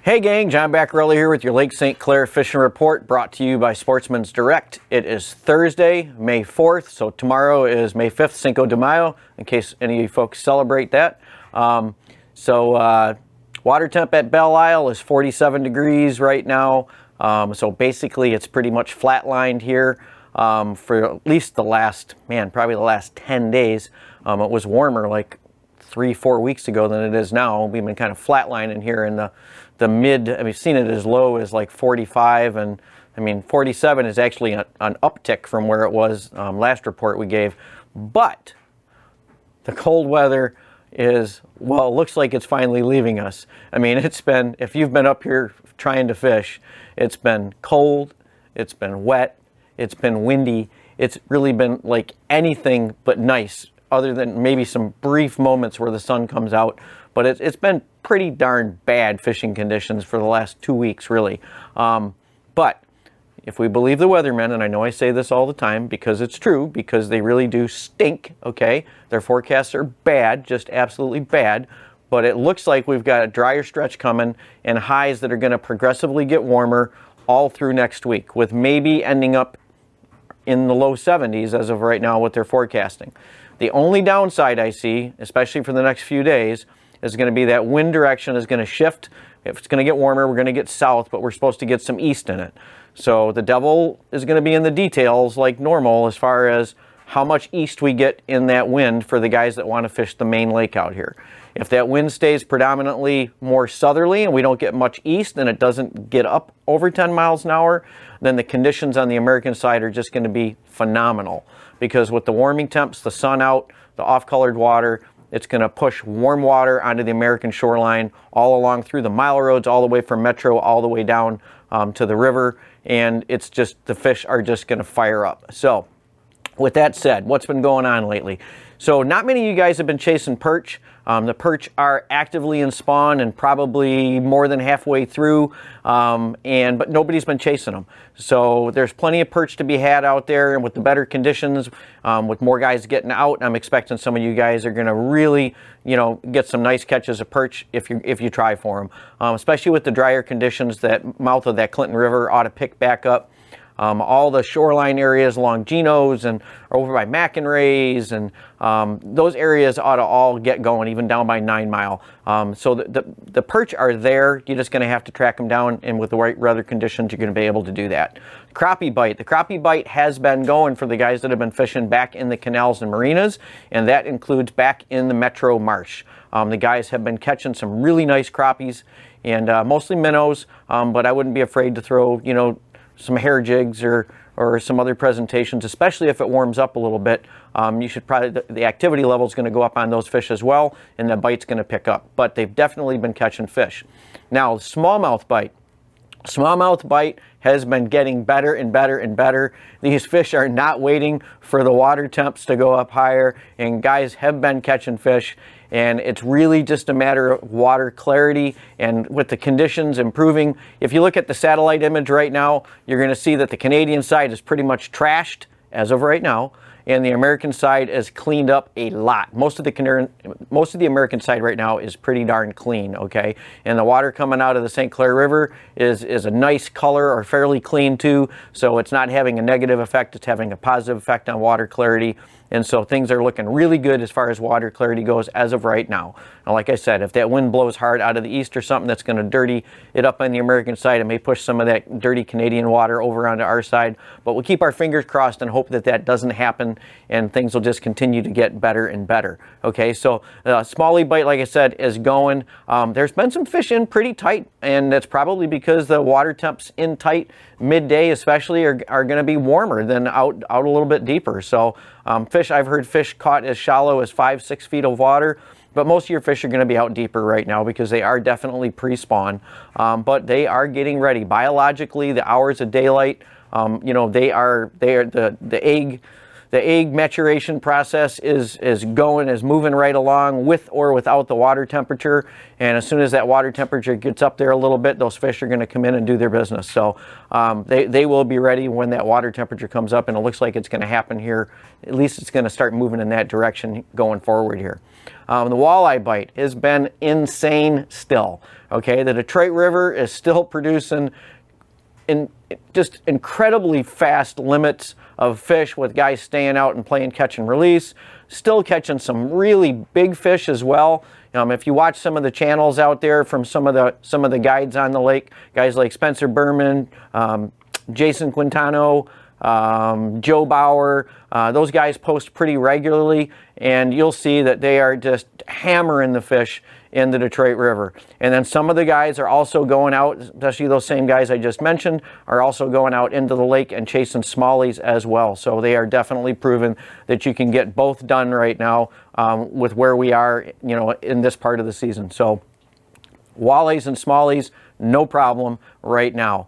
Hey gang, John Baccarelli here with your Lake St. Clair Fishing Report, brought to you by Sportsmen's Direct. It is Thursday, May 4th, so tomorrow is May 5th, Cinco de Mayo, in case any of you folks celebrate that. Water temp at Belle Isle is 47 degrees right now, so basically it's pretty much flatlined here for at least the last, probably the last 10 days. It was warmer like 3-4 weeks ago than it is now. We've been kind of flatlining here in the mid, we've seen it as low as like 45, and 47 is actually an uptick from where it was last report we gave. But the cold weather is, well, it looks like it's finally leaving us. It's been, if you've been up here trying to fish, it's been cold, it's been wet, it's been windy, it's really been like anything but nice, other than maybe some brief moments where the sun comes out. But it's been pretty darn bad fishing conditions for the last 2 weeks, really. But if we believe the weathermen, and I know I say this all the time because it's true, because they really do stink, okay? Their forecasts are bad, just absolutely bad. But it looks like we've got a drier stretch coming and highs that are going to progressively get warmer all through next week, with maybe ending up in the low 70s as of right now, what they're forecasting. The only downside I see, especially for the next few days, is going to be that wind direction is going to shift. If it's going to get warmer, we're going to get south, but we're supposed to get some east in it. So the devil is going to be in the details like normal as far as how much east we get in that wind for the guys that want to fish the main lake out here. If that wind stays predominantly more southerly and we don't get much east and it doesn't get up over 10 miles an hour, then the conditions on the American side are just going to be phenomenal. Because with the warming temps, the sun out, the off-colored water, it's going to push warm water onto the American shoreline all along through the mile roads, all the way from Metro, all the way down to the river. And it's just, the fish are just going to fire up. So with that said, what's been going on lately? So not many of you guys have been chasing perch. The perch are actively in spawn and probably more than halfway through, but nobody's been chasing them. So there's plenty of perch to be had out there, and with the better conditions, with more guys getting out, I'm expecting some of you guys are going to really, get some nice catches of perch if you try for them. Especially with the drier conditions, that mouth of that Clinton River ought to pick back up. All the shoreline areas along Geno's and over by McInray's, and those areas ought to all get going, even down by 9 Mile. So the perch are there. You're just going to have to track them down, and with the right weather conditions, you're going to be able to do that. Crappie bite. The crappie bite has been going for the guys that have been fishing back in the canals and marinas, and that includes back in the Metro Marsh. The guys have been catching some really nice crappies, and mostly minnows, but I wouldn't be afraid to throw, some hair jigs or some other presentations, especially if it warms up a little bit. You should probably, the activity level is going to go up on those fish as well, and the bite's going to pick up. But they've definitely been catching fish. Now, smallmouth bite. Smallmouth bite has been getting better and better and better. These fish are not waiting for the water temps to go up higher, and guys have been catching fish. And it's really just a matter of water clarity, and with the conditions improving. If you look at the satellite image right now, you're going to see that the Canadian side is pretty much trashed as of right now, and the American side is cleaned up a lot. Most of the American side right now is pretty darn clean, okay? And the water coming out of the St. Clair River is a nice color, or fairly clean too, so it's not having a negative effect, it's having a positive effect on water clarity. And so things are looking really good as far as water clarity goes as of right now. Now, like I said, if that wind blows hard out of the east or something that's going to dirty it up on the American side, it may push some of that dirty Canadian water over onto our side. But we'll keep our fingers crossed and hope that that doesn't happen, and things will just continue to get better and better. Okay, so smallie bite, like I said, is going. There's been some fish in pretty tight, and that's probably because the water temps in tight midday especially are going to be warmer than out a little bit deeper. So I've heard fish caught as shallow as 5-6 feet of water, but most of your fish are going to be out deeper right now because they are definitely pre-spawn. But they are getting ready biologically. The hours of daylight, the egg the egg maturation process is moving right along with or without the water temperature. And as soon as that water temperature gets up there a little bit, those fish are going to come in and do their business. So they will be ready when that water temperature comes up, and it looks like it's going to happen here. At least it's going to start moving in that direction going forward here. The walleye bite has been insane still. Okay, the Detroit River is still producing just incredibly fast limits of fish, with guys staying out and playing catch and release, still catching some really big fish as well. If you watch some of the channels out there from some of the guides on the lake, guys like Spencer Berman, Jason Quintano, Joe Bauer, those guys post pretty regularly, and you'll see that they are just hammering the fish in the Detroit River. And then some of the guys are also going out, especially those same guys I just mentioned, are also going out into the lake and chasing smallies as well. So they are definitely proven that you can get both done right now with where we are, in this part of the season. So walleyes and smallies, no problem right now.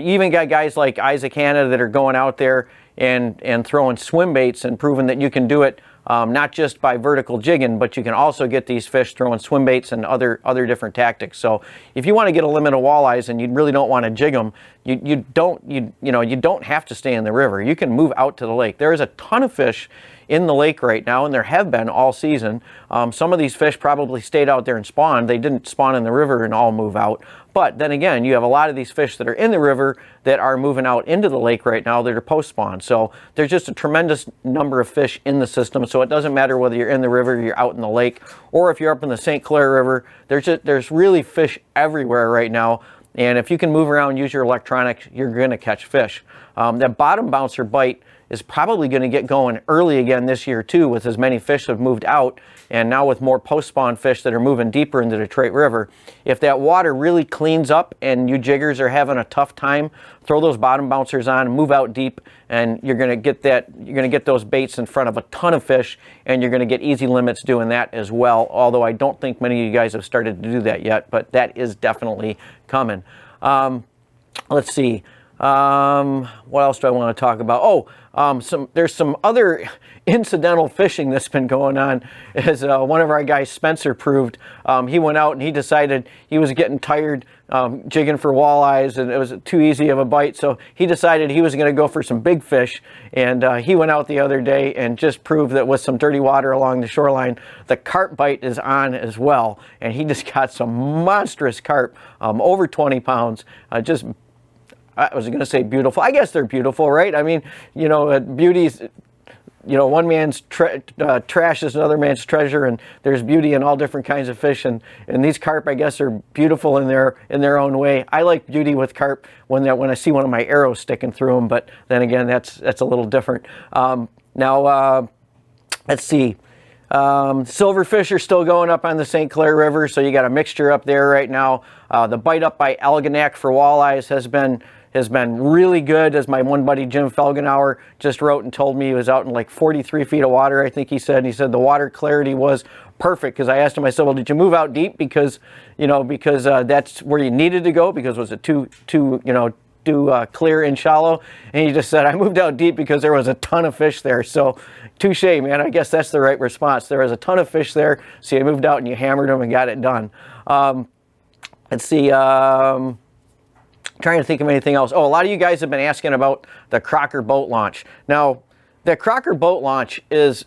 Even got guys like Isaac Hanna that are going out there and throwing swim baits and proving that you can do it not just by vertical jigging, but you can also get these fish throwing swim baits and other different tactics. So if you want to get a limit of walleyes and you really don't want to jig them, you don't have to stay in the river. You can move out to the lake. There is a ton of fish in the lake right now, and there have been all season. Some of these fish probably stayed out there and spawned. They didn't spawn in the river and all move out. But then again, you have a lot of these fish that are in the river that are moving out into the lake right now that are post-spawn. So there's just a tremendous number of fish in the system. So it doesn't matter whether you're in the river, you're out in the lake, or if you're up in the St. Clair River. There's really fish everywhere right now. And if you can move around, use your electronics, you're going to catch fish. That bottom bouncer bite is probably going to get going early again this year too, with as many fish have moved out, and now with more post-spawn fish that are moving deeper into the Detroit River. If that water really cleans up and you jiggers are having a tough time, throw those bottom bouncers on, move out deep, and you're going to get those baits in front of a ton of fish, and you're going to get easy limits doing that as well. Although I don't think many of you guys have started to do that yet, but that is definitely coming. Let's see. What else do I want to talk about? There's some other incidental fishing that's been going on, as one of our guys, Spencer, proved. He went out and he decided he was getting tired jigging for walleyes, and it was too easy of a bite, so he decided he was going to go for some big fish. And he went out the other day and just proved that with some dirty water along the shoreline, the carp bite is on as well. And he just got some monstrous carp, over 20 pounds, I was going to say beautiful. I guess they're beautiful, right? I mean, beauty's, one man's trash is another man's treasure, and there's beauty in all different kinds of fish. And these carp, I guess, are beautiful in their own way. I like beauty with carp when I see one of my arrows sticking through them, but then again, that's a little different. Now, let's see. Silverfish are still going up on the St. Clair River, so you got a mixture up there right now. The bite up by Algonac for walleyes has been really good, as my one buddy Jim Felgenauer just wrote and told me. He was out in like 43 feet of water, I think he said. He said the water clarity was perfect, because I asked him, I said, well, did you move out deep because that's where you needed to go, because was it too clear and shallow? And he just said, I moved out deep because there was a ton of fish there. So touche, man. I guess that's the right response. There was a ton of fish there, so you moved out and you hammered them and got it done. Let's see. Trying to think of anything else. Oh, a lot of you guys have been asking about the Crocker boat launch. Now, the Crocker boat launch is,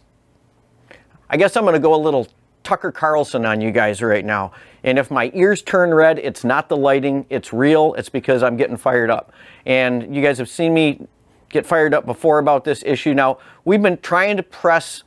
I guess I'm going to go a little Tucker Carlson on you guys right now. And if my ears turn red, it's not the lighting, it's real. It's because I'm getting fired up. And you guys have seen me get fired up before about this issue. Now, we've been trying to press,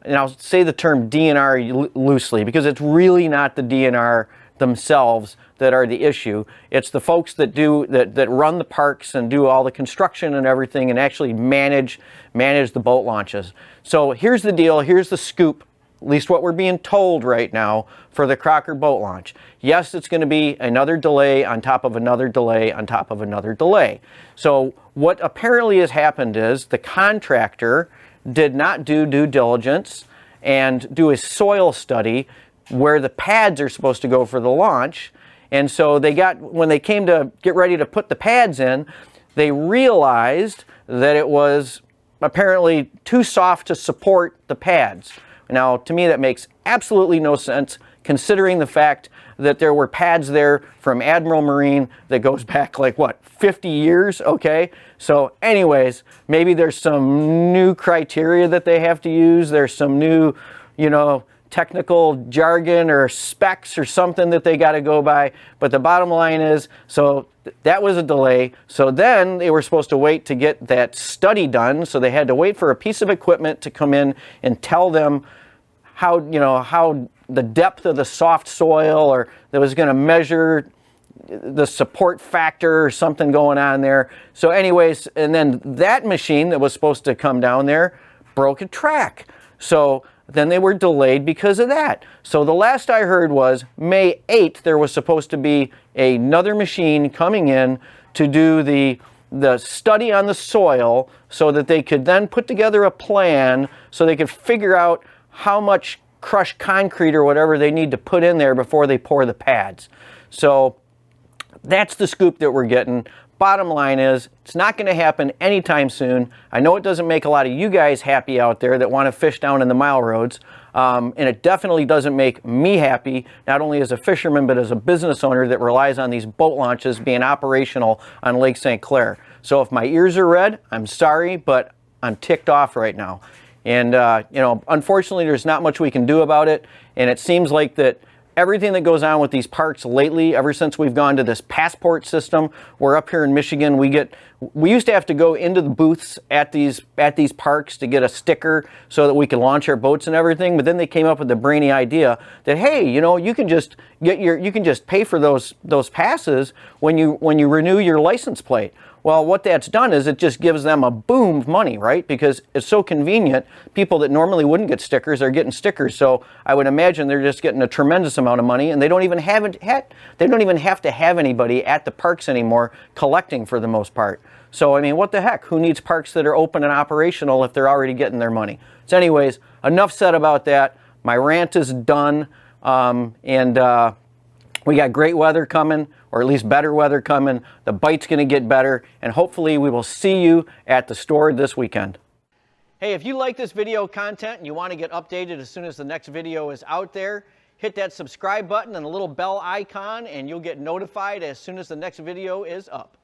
and I'll say the term DNR loosely, because it's really not the DNR themselves that are the issue. It's the folks that run the parks and do all the construction and everything, and actually manage the boat launches. So here's the deal, here's the scoop, at least what we're being told right now for the Crocker boat launch. Yes, it's going to be another delay on top of another delay on top of another delay. So what apparently has happened is the contractor did not do due diligence and do a soil study where the pads are supposed to go for the launch. And so when they came to get ready to put the pads in, they realized that it was apparently too soft to support the pads. Now, to me, that makes absolutely no sense, considering the fact that there were pads there from Admiral Marine that goes back like, what, 50 years, okay? So anyways, maybe there's some new criteria that they have to use. There's some new, you know, technical jargon or specs or something that they got to go by. But the bottom line is, so that was a delay. So then they were supposed to wait to get that study done. So they had to wait for a piece of equipment to come in and tell them how, you know, how the depth of the soft soil, or that was going to measure the support factor or something going on there. So anyways, and then that machine that was supposed to come down there broke a track. So then they were delayed because of that. So the last I heard was May 8th, there was supposed to be another machine coming in to do the study on the soil so that they could then put together a plan so they could figure out how much crushed concrete or whatever they need to put in there before they pour the pads. So that's the scoop that we're getting. Bottom line is, it's not going to happen anytime soon. I know it doesn't make a lot of you guys happy out there that want to fish down in the mile roads. And it definitely doesn't make me happy, not only as a fisherman, but as a business owner that relies on these boat launches being operational on Lake St. Clair. So if my ears are red, I'm sorry, but I'm ticked off right now. And, you know, unfortunately, there's not much we can do about it. And it seems like that everything that goes on with these parks lately, ever since we've gone to this passport system, we're up here in Michigan, we used to have to go into the booths at these parks to get a sticker so that we could launch our boats and everything. But then they came up with the brainy idea that, hey, you know, you can just pay for those passes when you renew your license plate. Well, what that's done is it just gives them a boom of money, right? Because it's so convenient. People that normally wouldn't get stickers are getting stickers. So I would imagine they're just getting a tremendous amount of money, and they don't even have to have anybody at the parks anymore collecting for the most part. So I mean, what the heck? Who needs parks that are open and operational if they're already getting their money? So anyways, enough said about that. My rant is done, we got great weather coming, or at least better weather coming. The bite's going to get better, and hopefully we will see you at the store this weekend. Hey, if you like this video content and you want to get updated as soon as the next video is out there, hit that subscribe button and the little bell icon, and you'll get notified as soon as the next video is up.